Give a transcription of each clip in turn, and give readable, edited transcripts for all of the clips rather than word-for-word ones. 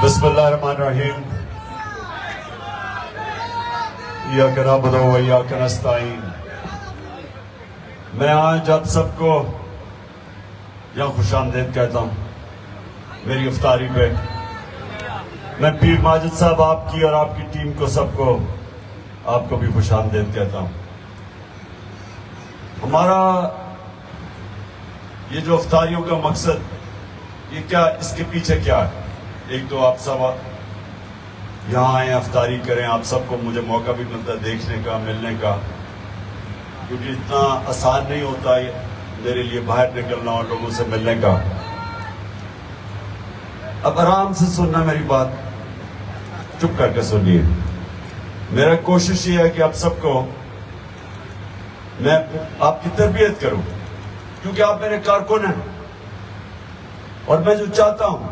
بسم اللہ الرحمن الرحیم ایاک نعبد و ایاک نستعین۔ میں آج آپ سب کو یہاں خوش آمدید کہتا ہوں میری افطاری پہ۔ میں پیر ماجد صاحب آپ کی اور آپ کی ٹیم کو سب کو آپ کو بھی خوش آمدید کہتا ہوں۔ ہمارا یہ جو افطاریوں کا مقصد، یہ کیا، اس کے پیچھے کیا ہے؟ ایک تو آپ سب یہاں آئیں، افطاری کریں، آپ سب کو مجھے موقع بھی ملتا ہے دیکھنے کا، ملنے کا، کیونکہ اتنا آسان نہیں ہوتا ہے میرے لیے باہر نکلنا اور لوگوں سے ملنے کا۔ اب آرام سے سننا میری بات، چپ کر کے سنیے۔ میرا کوشش یہ ہے کہ آپ سب کو میں آپ کی تربیت کروں، کیونکہ آپ میرے کارکن ہیں، اور میں جو چاہتا ہوں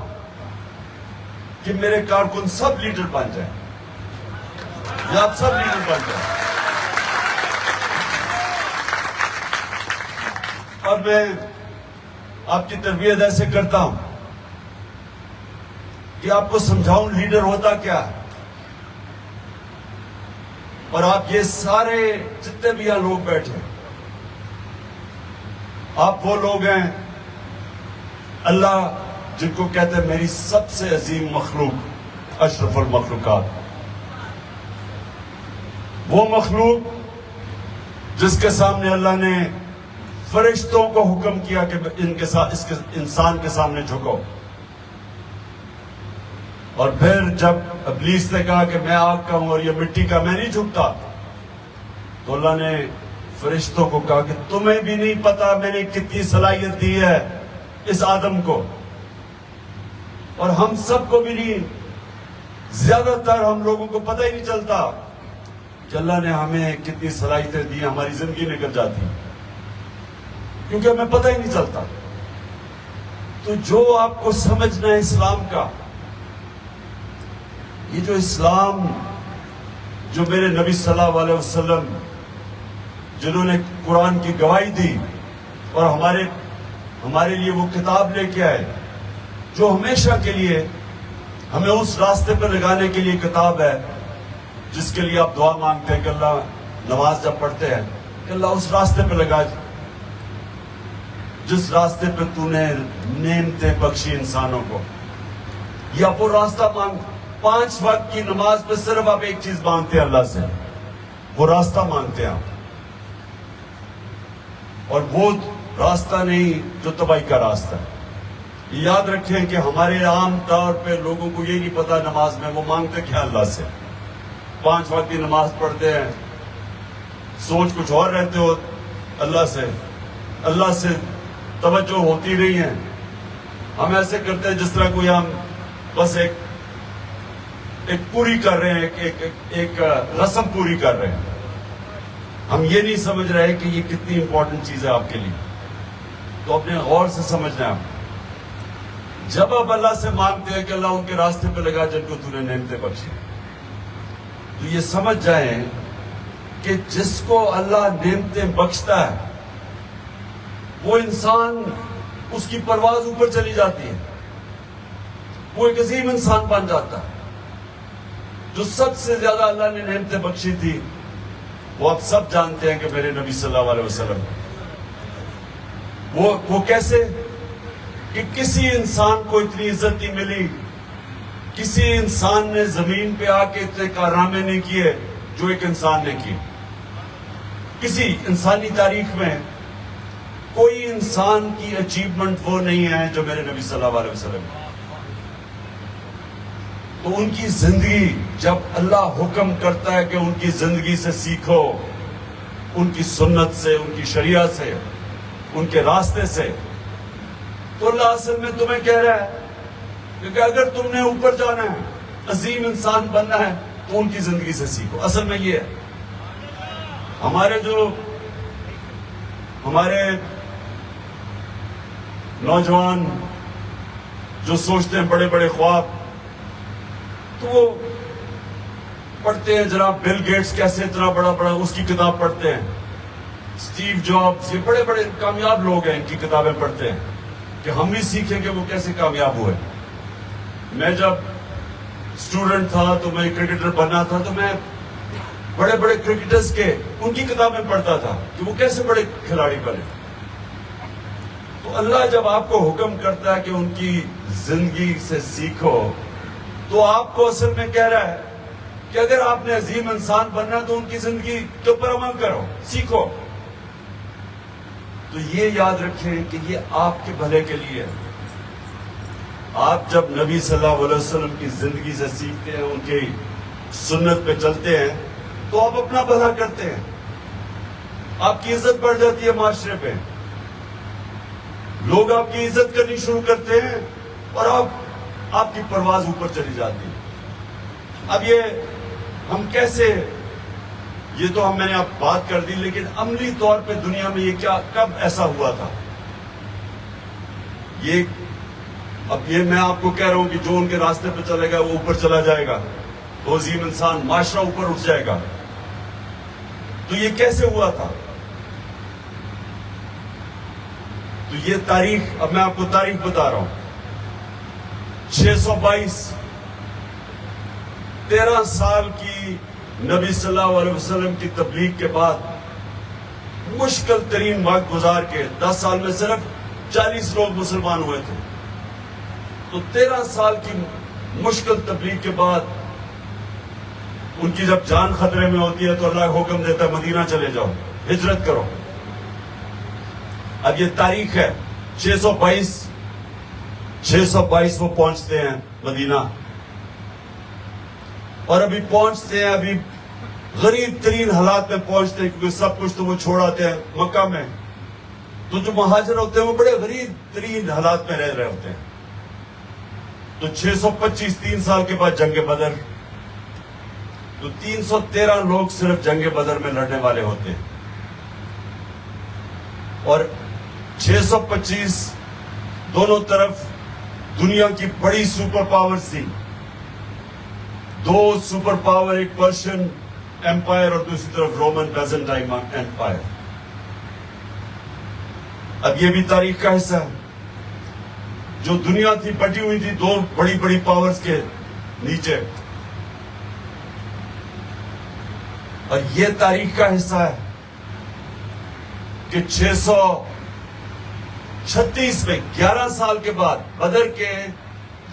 کہ میرے کارکن سب لیڈر بن جائیں، یا آپ سب لیڈر بن جائیں۔ اور میں آپ کی تربیت ایسے کرتا ہوں کہ آپ کو سمجھاؤں لیڈر ہوتا کیا ہے، اور آپ یہ سارے جتنے بھی یہاں لوگ بیٹھے، آپ وہ لوگ ہیں اللہ جن کو کہتے ہیں میری سب سے عظیم مخلوق، اشرف المخلوقات، وہ مخلوق جس کے سامنے اللہ نے فرشتوں کو حکم کیا کہ ان کے ساتھ اس انسان کے سامنے جھکو، اور پھر جب ابلیس نے کہا کہ میں آگ کا ہوں اور یہ مٹی کا، میں نہیں جھکتا، تو اللہ نے فرشتوں کو کہا کہ تمہیں بھی نہیں پتا میں نے کتنی صلاحیت دی ہے اس آدم کو، اور ہم سب کو بھی نہیں، زیادہ تر ہم لوگوں کو پتہ ہی نہیں چلتا کہ اللہ نے ہمیں کتنی صلاحیتیں دی، ہماری زندگی نکل جاتی کیونکہ ہمیں پتہ ہی نہیں چلتا۔ تو جو آپ کو سمجھنا ہے اسلام کا، یہ جو اسلام جو میرے نبی صلی اللہ علیہ وسلم جنہوں نے قرآن کی گواہی دی اور ہمارے لیے وہ کتاب لے کے آئے جو ہمیشہ کے لیے ہمیں اس راستے پر لگانے کے لیے کتاب ہے، جس کے لیے آپ دعا مانگتے ہیں کہ اللہ، نماز جب پڑھتے ہیں کہ اللہ اس راستے پہ لگا جس راستے پہ تو نے نعمتیں بخشی انسانوں کو، یا وہ راستہ مانگ۔ 5 وقت کی نماز پہ صرف آپ ایک چیز مانگتے ہیں اللہ سے، وہ راستہ مانگتے ہیں آپ، اور وہ راستہ نہیں جو تباہی کا راستہ ہے۔ یاد رکھیں کہ ہمارے عام طور پہ لوگوں کو یہ نہیں پتا نماز میں وہ مانگتے کیا اللہ سے۔ 5 وقت کی نماز پڑھتے ہیں، سوچ کچھ اور رہتے ہو اللہ سے توجہ ہوتی نہیں ہے۔ ہم ایسے کرتے ہیں جس طرح کوئی ہم بس ایک پوری کر رہے ہیں، ایک رسم پوری کر رہے ہیں۔ ہم یہ نہیں سمجھ رہے کہ یہ کتنی امپورٹنٹ چیز ہے آپ کے لیے، تو اپنے غور سے سمجھنا ہے۔ جب آپ اللہ سے مانگتے ہیں کہ اللہ ان کے راستے پہ لگا جن کو تو نے نعمتیں بخشی، تو یہ سمجھ جائیں کہ جس کو اللہ نعمتیں بخشتا ہے وہ انسان، اس کی پرواز اوپر چلی جاتی ہے، وہ ایک عظیم انسان بن جاتا ہے۔ جو سب سے زیادہ اللہ نے نعمتیں بخشی تھی وہ آپ سب جانتے ہیں کہ میرے نبی صلی اللہ علیہ وسلم، وہ کیسے کہ کسی انسان کو اتنی عزت نہیں ملی، کسی انسان نے زمین پہ آ کے اتنے کارنامے نہیں کیے جو ایک انسان نے کیے۔ کسی انسانی تاریخ میں کوئی انسان کی اچیومنٹ وہ نہیں ہے جو میرے نبی صلی اللہ علیہ وسلم۔ تو ان کی زندگی، جب اللہ حکم کرتا ہے کہ ان کی زندگی سے سیکھو، ان کی سنت سے، ان کی شریعت سے، ان کے راستے سے، تو اللہ اصل میں تمہیں کہہ رہا ہے کہ اگر تم نے اوپر جانا ہے، عظیم انسان بننا ہے، تو ان کی زندگی سے سیکھو۔ اصل میں یہ ہے ہمارے نوجوان جو سوچتے ہیں بڑے بڑے خواب، تو وہ پڑھتے ہیں جناب بل گیٹس کیسے اتنا بڑا اس کی کتاب پڑھتے ہیں، اسٹیو جابز، یہ بڑے بڑے کامیاب لوگ ہیں، ان کی کتابیں پڑھتے ہیں کہ ہم بھی سیکھیں کہ وہ کیسے کامیاب ہوئے۔ میں جب اسٹوڈنٹ تھا تو میں کرکٹر بننا تھا تو میں بڑے بڑے کرکٹرز کے ان کی کتابیں پڑھتا تھا کہ وہ کیسے بڑے کھلاڑی بنے. تو اللہ جب آپ کو حکم کرتا ہے کہ ان کی زندگی سے سیکھو تو آپ کو اصل میں کہہ رہا ہے کہ اگر آپ نے عظیم انسان بننا تو ان کی زندگی کے اوپر عمل کرو, سیکھو. تو یہ یاد رکھیں کہ یہ آپ کے بھلے کے لیے ہے. آپ جب نبی صلی اللہ علیہ وسلم کی زندگی سے سیکھتے ہیں, ان کی سنت پہ چلتے ہیں تو آپ اپنا بھلا کرتے ہیں, آپ کی عزت بڑھ جاتی ہے معاشرے پہ, لوگ آپ کی عزت کرنی شروع کرتے ہیں اور آپ کی پرواز اوپر چلی جاتی ہے. اب یہ ہم کیسے, یہ تو میں نے اب بات کر دی, لیکن عملی طور پہ دنیا میں یہ کیا کب ایسا ہوا تھا؟ اب یہ میں آپ کو کہہ رہا ہوں کہ جو ان کے راستے پہ چلے گا وہ اوپر چلا جائے گا, تو عظیم انسان معاشرہ اوپر اٹھ جائے گا. تو یہ کیسے ہوا تھا؟ تو یہ تاریخ, اب میں آپ کو تاریخ بتا رہا ہوں. 622 13 سال کی نبی صلی اللہ علیہ وسلم کی تبلیغ کے بعد مشکل ترین وقت گزار کے 10 سال میں صرف 40 لوگ مسلمان ہوئے تھے. تو 13 سال کی مشکل تبلیغ کے بعد ان کی جب جان خطرے میں ہوتی ہے تو اللہ حکم دیتا ہے مدینہ چلے جاؤ, ہجرت کرو. اب یہ تاریخ ہے 622 وہ پہنچتے ہیں مدینہ, اور ابھی پہنچتے ہیں, ابھی غریب ترین حالات میں پہنچتے ہیں کیونکہ سب کچھ تو وہ چھوڑ آتے ہیں مکہ میں. تو جو مہاجر ہوتے ہیں وہ بڑے غریب ترین حالات میں رہ رہے ہوتے ہیں. تو 625 3 سال کے بعد جنگ بدر, تو 313 لوگ صرف جنگ بدر میں لڑنے والے ہوتے ہیں, اور 625 دونوں طرف دنیا کی بڑی سپر پاور تھی. 2 سپر پاور, ایک پرشین ایمپائر اور دوسری طرف رومن بیزنٹائن ایمپائر. اب یہ بھی تاریخ کا حصہ ہے. جو دنیا تھی بٹی ہوئی تھی 2 بڑی بڑی پاورز کے نیچے, اور یہ تاریخ کا حصہ ہے کہ 636 میں 11 سال کے بعد,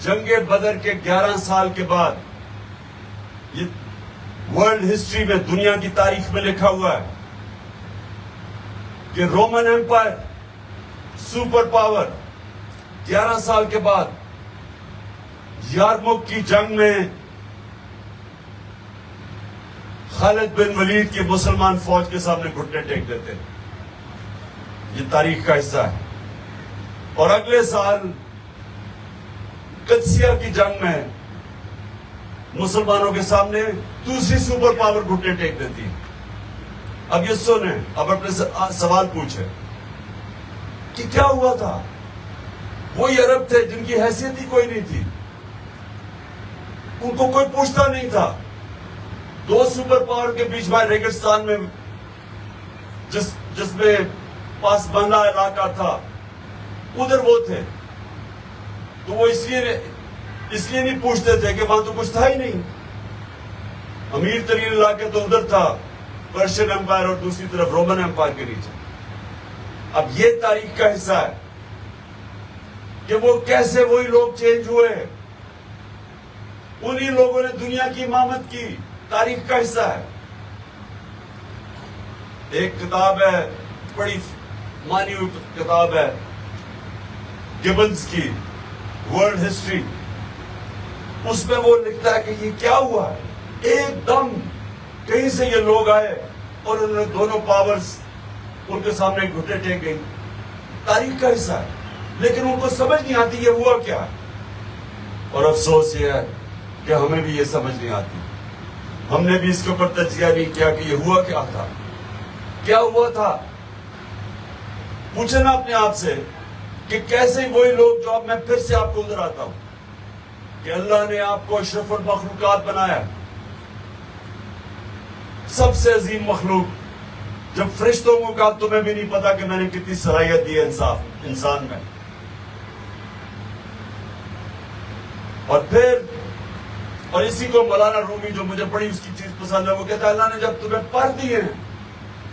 جنگ بدر کے 11 سال کے بعد, یہ ورلڈ ہسٹری میں, دنیا کی تاریخ میں لکھا ہوا ہے کہ رومن ایمپائر سپر پاور 11 سال کے بعد یارموک کی جنگ میں خالد بن ولید کی مسلمان فوج کے سامنے گھٹنے ٹیک دیتے. یہ تاریخ کا حصہ ہے. اور اگلے سال قدسیہ کی جنگ میں مسلمانوں کے سامنے دوسری سپر پاور گھٹنے ٹیک دیتی ہے. اب یہ سنیں, اب اپنے سوال پوچھیں کہ کیا ہوا تھا؟ وہی عرب تھے جن کی حیثیت ہی کوئی نہیں تھی, ان کو کوئی پوچھتا نہیں تھا. 2 سپر پاور کے بیچ میں ریگستان میں جس میں پاسبانہ علاقہ تھا, ادھر وہ تھے. تو وہ اس لیے نہیں پوچھتے تھے کہ وہاں تو کچھ تھا ہی نہیں. امیر ترین علاقے تو ادھر تھا, پرشین ایمپائر اور دوسری طرف رومن ایمپائر کے نیچے. اب یہ تاریخ کا حصہ ہے کہ وہ کیسے وہی لوگ چینج ہوئے, انہی لوگوں نے دنیا کی امامت کی. تاریخ کا حصہ ہے. ایک کتاب ہے, بڑی مانی ہوئی کتاب ہے گبنز کی, ورلڈ ہسٹری. اس میں وہ لکھتا ہے کہ یہ کیا ہوا, ایک دم کہیں سے یہ لوگ آئے اور انہوں نے دونوں پاورز ان کے سامنے گھٹنے ٹیک گئی. تاریخ کا حصہ ہے, لیکن ان کو سمجھ نہیں آتی یہ ہوا کیا. اور افسوس یہ ہے کہ ہمیں بھی یہ سمجھ نہیں آتی. ہم نے بھی اس کے اوپر تجزیہ نہیں کیا کہ یہ ہوا کیا تھا, کیا ہوا تھا. پوچھنا اپنے آپ سے کہ کیسے وہی لوگ جو اب میں پھر سے آپ کو ادھر آتا ہوں کہ اللہ نے آپ کو اشرف المخلوقات بنایا, سب سے عظیم مخلوق. جب فرشتوں کو کہا تمہیں بھی نہیں پتا کہ میں نے کتنی صلاحیت دی ہے انسان میں. اور اسی کو مولانا رومی جو مجھے بڑی اس کی چیز پسند ہے، وہ کہتا ہے اللہ نے جب تمہیں پر دیے ہیں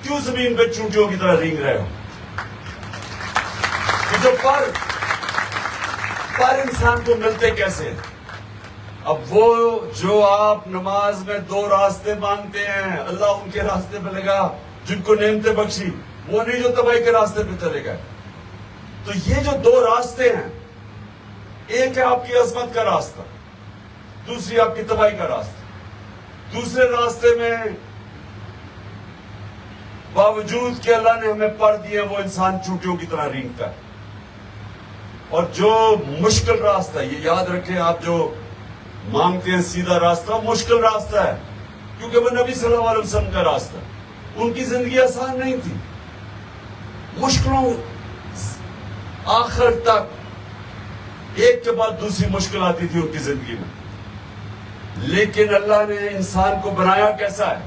کیوں زمین پہ چونٹیوں کی طرح رینگ رہے ہو؟ کہ جو پر انسان کو ملتے کیسے؟ اب وہ جو آپ نماز میں 2 راستے مانگتے ہیں، اللہ ان کے راستے پہ لگا جن کو نعمتیں بخشی، وہ نہیں جو تباہی کے راستے پہ چلے گئے۔ تو یہ جو 2 راستے ہیں، ایک ہے آپ کی عظمت کا راستہ، دوسری آپ کی تباہی کا راستہ۔ دوسرے راستے میں باوجود کہ اللہ نے ہمیں پر دیے وہ انسان چونٹیوں کی طرح رینگتا ہے۔ اور جو مشکل راستہ، یہ یاد رکھیں، آپ جو مانگتے ہیں سیدھا راستہ، مشکل راستہ ہے، کیونکہ وہ نبی صلی اللہ علیہ وسلم کا راستہ ہے۔ ان کی زندگی آسان نہیں تھی، مشکلوں آخر تک ایک کے بعد دوسری مشکل آتی تھی ان کی زندگی میں۔ لیکن اللہ نے انسان کو بنایا کیسا ہے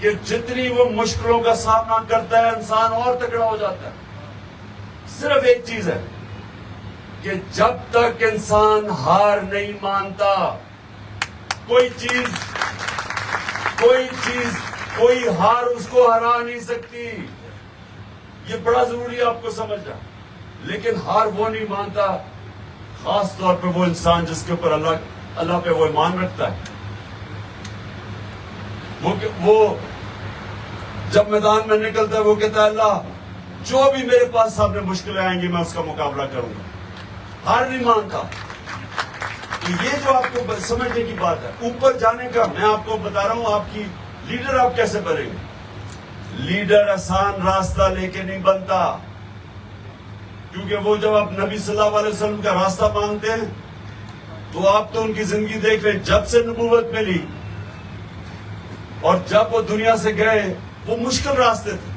کہ جتنی وہ مشکلوں کا سامنا کرتا ہے انسان اور تگڑا ہو جاتا ہے۔ صرف ایک چیز ہے کہ جب تک انسان ہار نہیں مانتا، کوئی ہار اس کو ہرا نہیں سکتی۔ یہ بڑا ضروری ہے آپ کو سمجھنا۔ لیکن ہار وہ نہیں مانتا، خاص طور پہ وہ انسان جس کے اوپر اللہ پہ وہ ایمان رکھتا ہے۔ وہ جب میدان میں نکلتا ہے وہ کہتا ہے اللہ جو بھی میرے پاس سامنے مشکلیں آئیں گی میں اس کا مقابلہ کروں گا، ہار نہیں مانتا۔ تو یہ جو آپ کو سمجھنے کی بات ہے، اوپر جانے کا میں آپ کو بتا رہا ہوں، آپ کی لیڈر آپ کیسے بنیں گے۔ لیڈر آسان راستہ لے کے نہیں بنتا، کیونکہ وہ جب آپ نبی صلی اللہ علیہ وسلم کا راستہ مانگتے ہیں تو آپ تو ان کی زندگی دیکھ رہے، جب سے نبوت ملی اور جب وہ دنیا سے گئے وہ مشکل راستے تھے،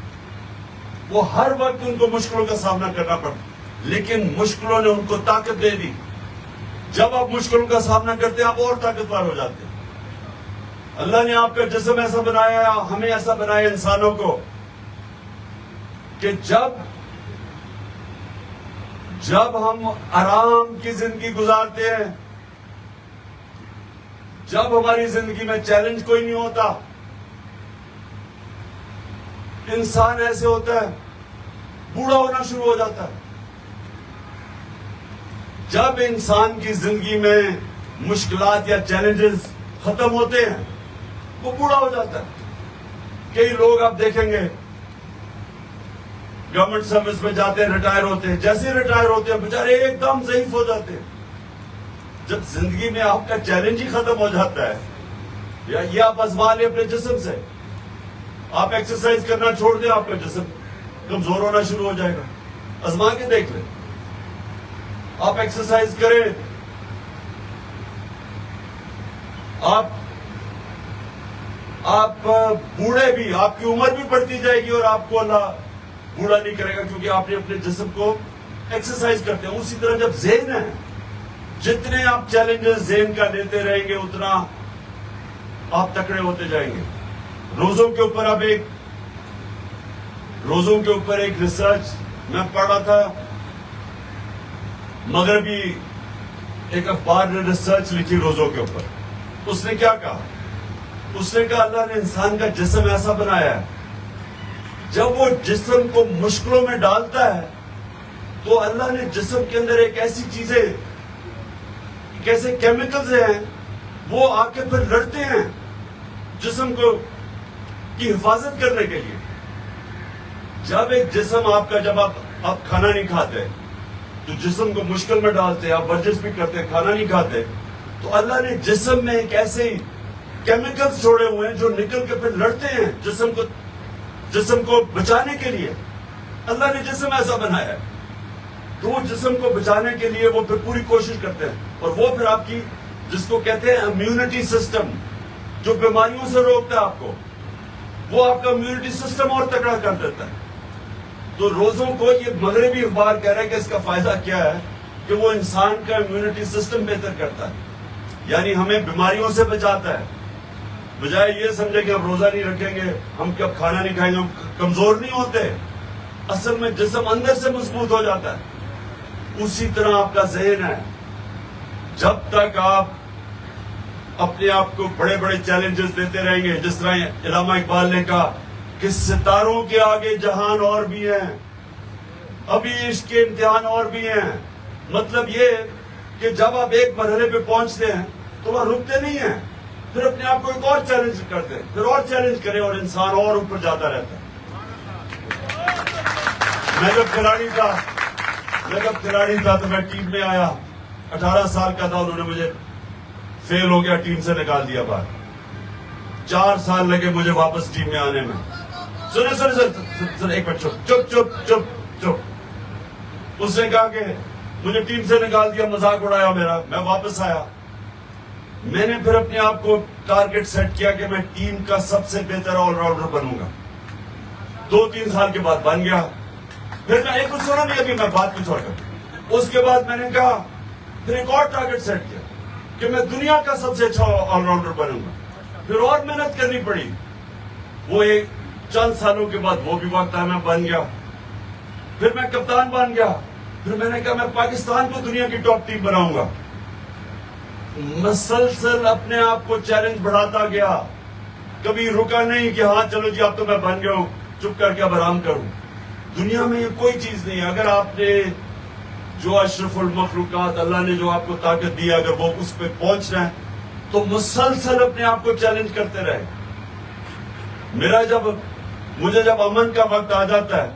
وہ ہر وقت ان کو مشکلوں کا سامنا کرنا پڑتا، لیکن مشکلوں نے ان کو طاقت دے دی۔ جب آپ مشکلوں کا سامنا کرتے ہیں آپ اور طاقتور ہو جاتے ہیں۔ اللہ نے آپ کا جسم ایسا بنایا، ہمیں ایسا بنایا انسانوں کو کہ جب ہم آرام کی زندگی گزارتے ہیں، جب ہماری زندگی میں چیلنج کوئی نہیں ہوتا، انسان ایسے ہوتا ہے بوڑھا ہونا شروع ہو جاتا ہے۔ جب انسان کی زندگی میں مشکلات یا چیلنجز ختم ہوتے ہیں وہ بوڑھا ہو جاتا ہے۔ کئی لوگ آپ دیکھیں گے گورنمنٹ سروس میں جاتے ہیں، ریٹائر ہوتے ہیں، جیسے ریٹائر ہوتے ہیں بیچارے ایک دم ضعیف ہو جاتے ہیں۔ جب زندگی میں آپ کا چیلنج ہی ختم ہو جاتا ہے، یا یہ آپ آزما لیں اپنے جسم سے، آپ ایکسرسائز کرنا چھوڑ دیں آپ کا جسم کمزور ہونا شروع ہو جائے گا۔ آزما کے دیکھ لیں، آپ ایکسرسائز کریں، آپ بوڑھے بھی، آپ کی عمر بھی بڑھتی جائے گی اور آپ کو اللہ بوڑھا نہیں کرے گا، کیونکہ آپ نے اپنے جسم کو ایکسرسائز کرتے ہیں۔ اسی طرح جب ذہن ہے، جتنے آپ چیلنجز ذہن کا لیتے رہیں گے اتنا آپ تکڑے ہوتے جائیں گے۔ روزوں کے اوپر ایک ریسرچ میں پڑھ رہا تھا، مغربی ایک اخبار نے ریسرچ لکھی روزوں کے اوپر۔ اس نے کیا کہا؟ اس نے کہا اللہ نے انسان کا جسم ایسا بنایا ہے، جب وہ جسم کو مشکلوں میں ڈالتا ہے تو اللہ نے جسم کے اندر ایک ایسی چیزیں، کیسے کیمیکلز ہیں، وہ آ کے پھر لڑتے ہیں جسم کی حفاظت کرنے کے لیے۔ جب ایک جسم آپ کا، جب آپ کھانا نہیں کھاتے تو جسم کو مشکل میں ڈالتے، آپ ورزش بھی کرتے، کھانا نہیں کھاتے، تو اللہ نے جسم میں ایک ایسے کیمیکلز چھوڑے ہوئے ہیں جو نکل کے پھر لڑتے ہیں جسم کو بچانے کے لیے۔ اللہ نے جسم ایسا بنایا ہے تو وہ جسم کو بچانے کے لیے وہ پھر پوری کوشش کرتے ہیں، اور وہ پھر آپ کی، جس کو کہتے ہیں امیونٹی سسٹم، جو بیماریوں سے روکتا ہے آپ کو، وہ آپ کا امیونٹی سسٹم اور تگڑا کر دیتا ہے۔ تو روزوں کو یہ مغربی اخبار کہہ رہا ہے کہ اس کا فائدہ کیا ہے کہ وہ انسان کا امیونٹی سسٹم بہتر کرتا ہے، یعنی ہمیں بیماریوں سے بچاتا ہے۔ بجائے یہ سمجھے کہ ہم روزہ نہیں رکھیں گے، ہم کب کھانا نہیں کھائیں گے، ہم کمزور نہیں ہوتے، اصل میں جسم اندر سے مضبوط ہو جاتا ہے۔ اسی طرح آپ کا ذہن ہے، جب تک آپ اپنے آپ کو بڑے بڑے چیلنجز دیتے رہیں گے. جس طرح علامہ اقبال نے کہا کہ ستاروں کے آگے جہان اور بھی ہیں, ابھی عشق کے امتحان اور بھی ہیں. مطلب یہ کہ جب آپ ایک مرحلے پہ پہنچتے ہیں تو وہاں رکتے نہیں ہیں, پھر اپنے آپ کو ایک اور چیلنج کرتے ہیں, پھر اور چیلنج کریں, اور انسان اور اوپر جاتا رہتا ہے. میں جب کھلاڑی تھا تو میں ٹیم میں آیا, 18 سال کا تھا, انہوں نے مجھے فیل ہو گیا, ٹیم سے نکال دیا باہر. 4 سال لگے مجھے واپس ٹیم میں آنے میں. سن ایک منٹ, چپ. اس نے کہا کہ مجھے ٹیم سے نکال دیا, مذاق اڑایا میرا. میں واپس آیا, میں نے پھر اپنے آپ کو ٹارگٹ سیٹ کیا کہ میں ٹیم کا سب سے بہتر آل راؤنڈر بنوں گا. 2-3 سال کے بعد بن گیا. پھر میں ایک کچھ سنا نہیں, ابھی میں بات کچھ اور کروں. اس کے بعد میں نے کہا, پھر ایک اور ٹارگٹ سیٹ کیا کہ میں دنیا کا سب سے اچھا آل راؤنڈر بنوں گا. پھر اور محنت کرنی پڑی. وہ ایک چند سالوں کے بعد وہ بھی وقت آیا, میں بن گیا. پھر میں کپتان بن گیا. پھر میں نے کہا میں پاکستان کو دنیا کی ٹاپ ٹیم بناؤں گا. مسلسل اپنے آپ کو چیلنج بڑھاتا گیا, کبھی رکا نہیں کہ ہاں چلو جی اب تو میں بن گیا ہوں, چپ کر کے اب آرام کروں. دنیا میں یہ کوئی چیز نہیں ہے. اگر آپ نے جو اشرف المخلوقات اللہ نے جو آپ کو طاقت دی, اگر وہ اس پہ پہنچ رہے ہیں تو مسلسل اپنے آپ کو چیلنج کرتے رہے. مجھے جب امن کا وقت آ جاتا ہے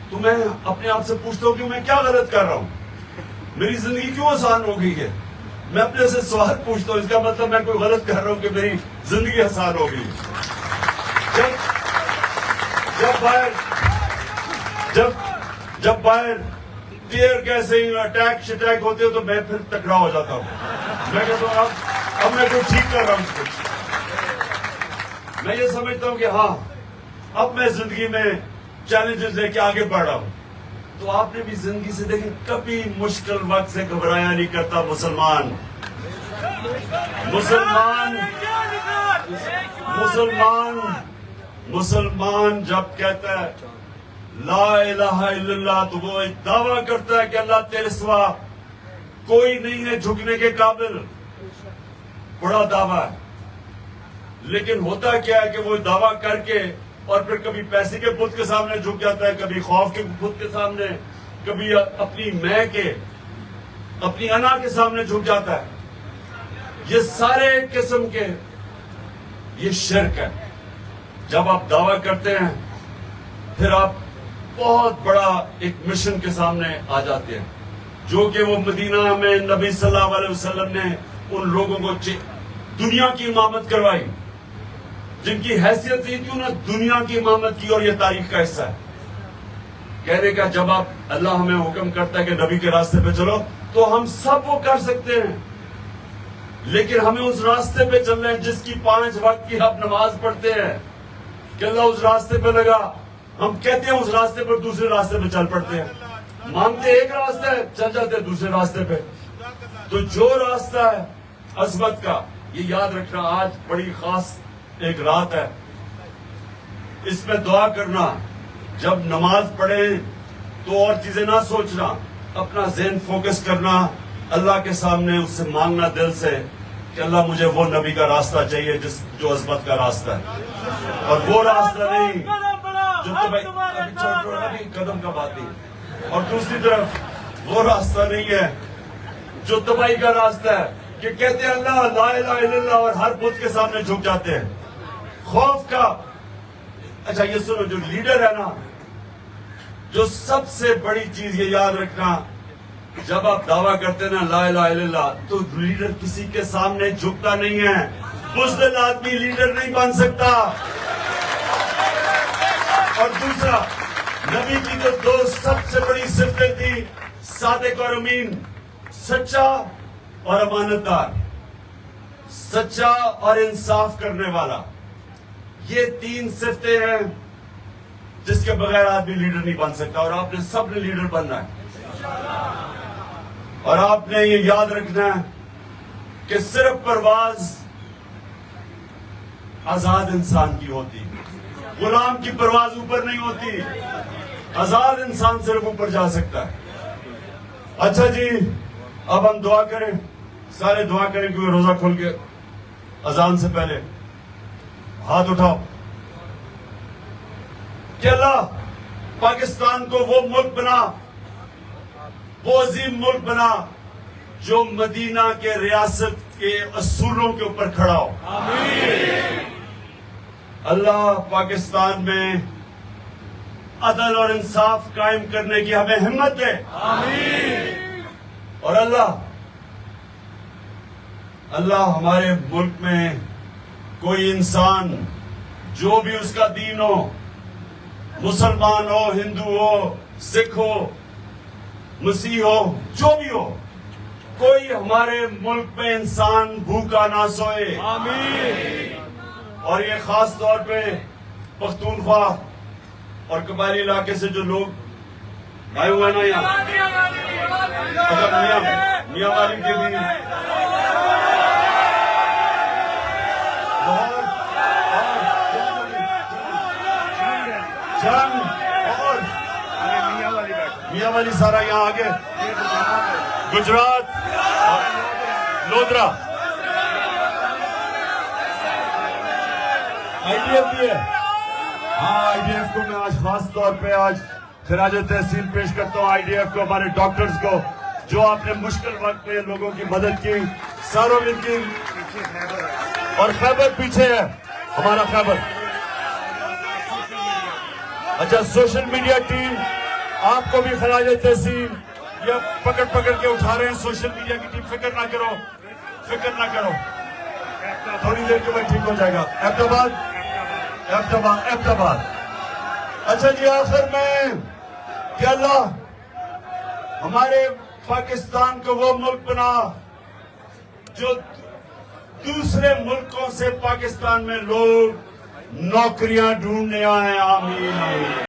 تو میں اپنے آپ سے پوچھتا ہوں کہ میں کیا غلط کر رہا ہوں, میری زندگی کیوں آسان ہو گئی ہے. میں اپنے سے سوال پوچھتا ہوں, اس کا مطلب میں کوئی غلط کر رہا ہوں کہ میری زندگی آسان ہو گئی. جب باہر ٹیئر گیسنگ اٹیک شٹیک ہوتے ہو تو میں پھر ٹکرا ہو جاتا ہوں. میں کہتا ہوں اب میں کوئی ٹھیک کر رہا ہوں کچھ. میں یہ سمجھتا ہوں کہ ہاں اب میں زندگی میں چیلنجز لے کے آگے بڑھ رہا ہوں. تو آپ نے بھی زندگی سے دیکھیں, کبھی مشکل وقت سے گھبرایا نہیں کرتا مسلمان جب کہتا ہے لا الہ الا اللہ تو وہ ایک دعویٰ کرتا ہے کہ اللہ تیرے سوا کوئی نہیں ہے جھکنے کے قابل. بڑا دعویٰ ہے, لیکن ہوتا کیا ہے کہ وہ دعویٰ کر کے اور پھر کبھی پیسے کے بت کے سامنے جھک جاتا ہے, کبھی خوف کے بت کے سامنے, کبھی اپنی میں کے اپنی انا کے سامنے جھک جاتا ہے. یہ سارے قسم کے یہ شرک ہے. جب آپ دعویٰ کرتے ہیں پھر آپ بہت بڑا ایک مشن کے سامنے آ جاتے ہیں, جو کہ وہ مدینہ میں نبی صلی اللہ علیہ وسلم نے ان لوگوں کو دنیا کی امامت کروائی, جن کی حیثیت تھی کہ انہوں نے دنیا کی امامت کی, اور یہ تاریخ کا حصہ ہے. کہنے کا جب آپ اللہ ہمیں حکم کرتا ہے کہ نبی کے راستے پہ چلو تو ہم سب وہ کر سکتے ہیں, لیکن ہمیں اس راستے پہ چلنا ہے جس کی 5 وقت کی آپ نماز پڑھتے ہیں کہ اللہ اس راستے پہ لگا. ہم کہتے ہیں اس راستے پر, دوسرے راستے پہ چل پڑتے ہیں. مانگتے ایک راستہ ہے, چل جاتے ہیں دوسرے راستے پہ. تو جو راستہ ہے عظمت کا, یہ یاد رکھنا, آج بڑی خاص ایک رات ہے, اس میں دعا کرنا. جب نماز پڑھیں تو اور چیزیں نہ سوچنا, اپنا ذہن فوکس کرنا اللہ کے سامنے, اس سے مانگنا دل سے کہ اللہ مجھے وہ نبی کا راستہ چاہیے جو عظمت کا راستہ ہے, اور وہ راستہ نہیں جو ابھی قدم کا بات نہیں, اور دوسری طرف وہ راستہ نہیں ہے جو تباہی کا راستہ ہے کہ کہتے ہیں اللہ لا الہ الا اللہ اور ہر بت کے سامنے جھک جاتے ہیں. خوف کا. اچھا یہ سنو, جو لیڈر ہے نا, جو سب سے بڑی چیز یہ یاد رکھنا, جب آپ دعویٰ کرتے ہیں نا لا الہ الا اللہ, تو لیڈر کسی کے سامنے جھکتا نہیں ہے. بزدل آدمی لیڈر نہیں بن سکتا. اور دوسرا, نبی کی جو 2 سب سے بڑی صفتیں تھی, صادق اور امین, سچا اور امانت دار, سچا اور انصاف کرنے والا. یہ 3 صفتیں ہیں جس کے بغیر آدمی لیڈر نہیں بن سکتا, اور آپ نے سب نے لیڈر بننا ہے. اور آپ نے یہ یاد رکھنا ہے کہ صرف پرواز آزاد انسان کی ہوتی, غلام کی پرواز اوپر نہیں ہوتی. آزاد انسان صرف اوپر جا سکتا ہے. اچھا جی, اب ہم دعا کریں, سارے دعا کریں, کیونکہ روزہ کھول کے اذان سے پہلے ہاتھ اٹھاؤ کہ اللہ پاکستان کو وہ ملک بنا، وہ عظیم ملک بنا جو مدینہ کے ریاست کے اصولوں کے اوپر کھڑا ہو۔ اللہ پاکستان میں عدل اور انصاف قائم کرنے کی ہمیں ہمت دے۔ اور اللہ ہمارے ملک میں کوئی انسان جو بھی اس کا دین ہو، مسلمان ہو، ہندو ہو، سکھ ہو، مسیح ہو، جو بھی ہو، کوئی ہمارے ملک میں انسان بھوکا نہ سوئے۔ اور یہ خاص طور پہ پختونخوا اور قبائلی علاقے سے جو لوگ آئے ہوئے ہیں نا یہاں، میاں والی کے بھی جنگ اور میاں والی سارا یہاں آگے، گجرات اور لودرا، آئی ڈی ایف بھی ہے۔ ہاں آئی ڈی ایف کو میں آج خاص طور پہ آج خراج تحسین پیش کرتا ہوں، آئی ڈی ایف کو، ہمارے ڈاکٹرز کو جو آپ نے مشکل وقت میں لوگوں کی مدد کی، ساروں مل کی۔ اور خیبر پیچھے ہے، ہمارا خیبر۔ اچھا سوشل میڈیا ٹیم آپ کو بھی خراج تحسین، یہ پکڑ کے اٹھا رہے ہیں سوشل میڈیا کی ٹیم، فکر نہ کرو، تھوڑی دیر کے بعد ٹھیک ہو جائے گا۔ احمدآباد۔ اچھا جی آخر میں کہ اللہ ہمارے پاکستان کو وہ ملک بنا جو دوسرے ملکوں سے پاکستان میں لوگ نوکریاں ڈھونڈنے آئیں۔ آمین۔